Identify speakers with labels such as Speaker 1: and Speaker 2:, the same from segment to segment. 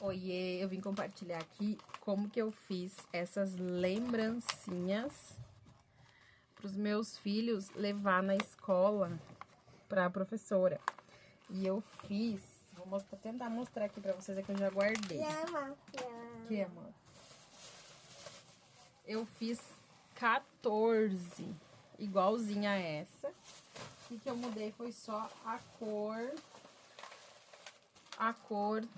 Speaker 1: Oiê, eu vim compartilhar aqui como que eu fiz essas lembrancinhas para os meus filhos levar na escola para a professora. E eu fiz, vou tentar mostrar aqui para vocês, é que eu já guardei. Que amor? Eu fiz 14, igualzinha a essa. O que eu mudei foi só a cor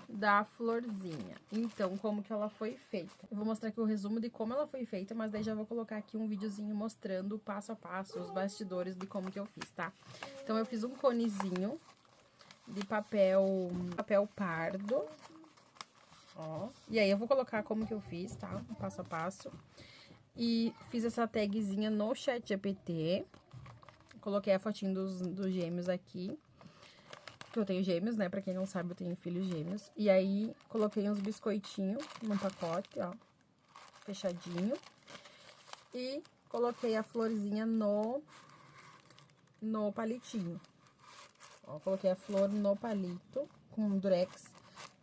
Speaker 1: da florzinha. Então, como que ela foi feita? Eu vou mostrar aqui o resumo de como ela foi feita, mas daí já vou colocar aqui um videozinho mostrando passo a passo, os bastidores de como que eu fiz, tá? Então, eu fiz um conezinho de papel pardo, ó. E aí, eu vou colocar como que eu fiz, tá? Passo a passo. E fiz essa tagzinha no ChatGPT. Coloquei a fotinho dos gêmeos aqui. Que eu tenho gêmeos, né? Pra quem não sabe, eu tenho filhos gêmeos. E aí, coloquei uns biscoitinhos num pacote, ó. Fechadinho. E coloquei a florzinha no palitinho. Ó, coloquei a flor no palito com um durex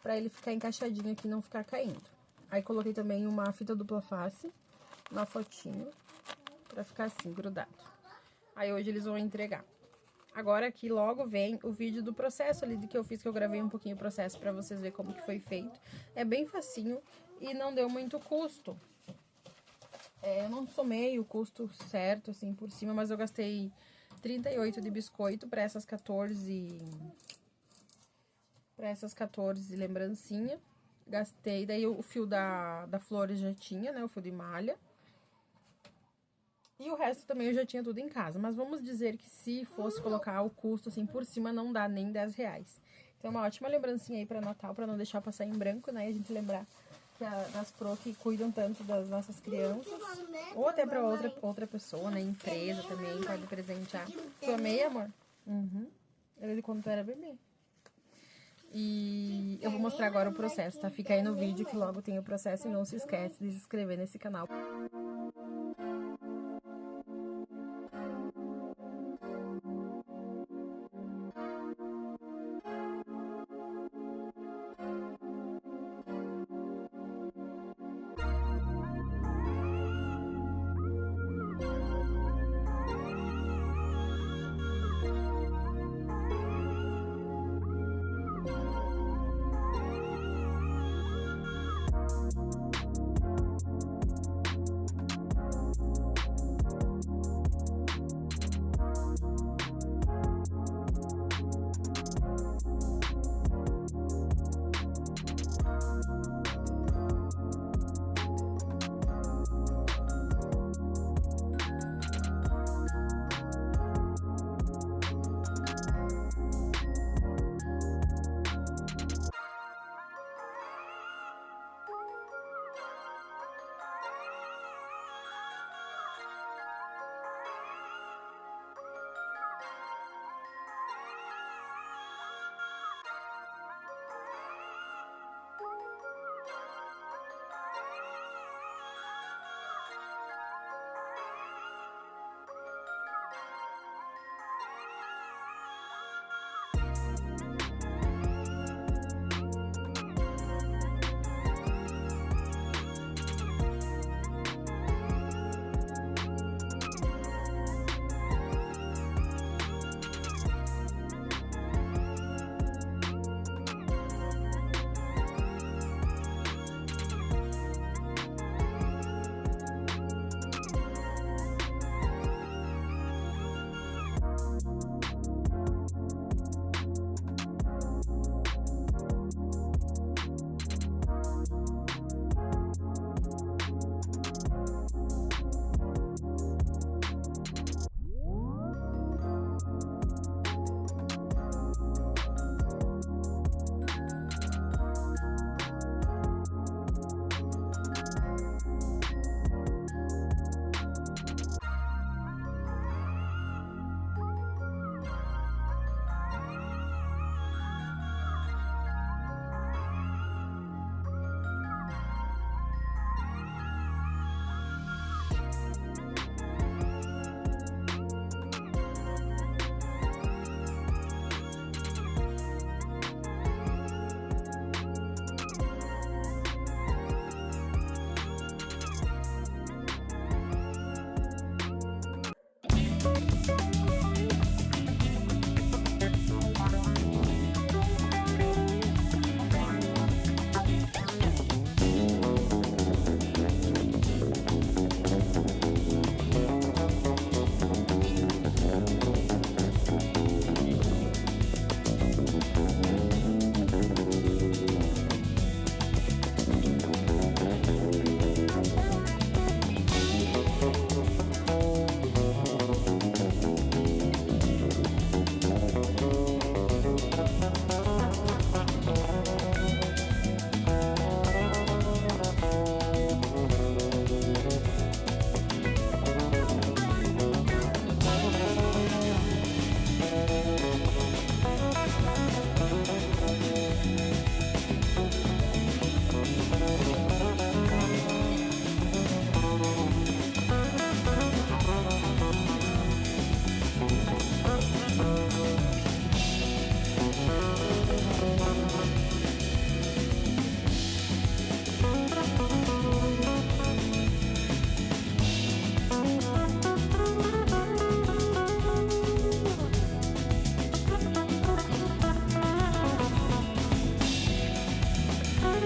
Speaker 1: pra ele ficar encaixadinho aqui e não ficar caindo. Aí, coloquei também uma fita dupla face na fotinho pra ficar assim, grudado. Aí, hoje eles vão entregar. Agora aqui logo vem o vídeo do processo ali que eu fiz, que eu gravei um pouquinho o processo pra vocês verem como que foi feito. É bem facinho e não deu muito custo. Eu não somei o custo certo, assim, por cima, mas eu gastei 38 de biscoito pra essas 14... lembrancinha. Gastei, daí o fio da flor já tinha, né, o fio de malha. E o resto também eu já tinha tudo em casa. Mas vamos dizer que se fosse colocar o custo assim por cima, não dá nem 10 reais. Então, uma ótima lembrancinha aí pra Natal, pra não deixar passar em branco, né? E a gente lembrar que das pro que cuidam tanto das nossas crianças. Ou até pra outra pessoa, né? Empresa também pode presentear. Tu amei, amor? Uhum. Era de quando tu era bebê. E eu vou mostrar agora o processo, tá? Fica aí no vídeo que logo tem o processo. E não se esquece de se inscrever nesse canal.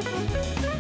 Speaker 2: Música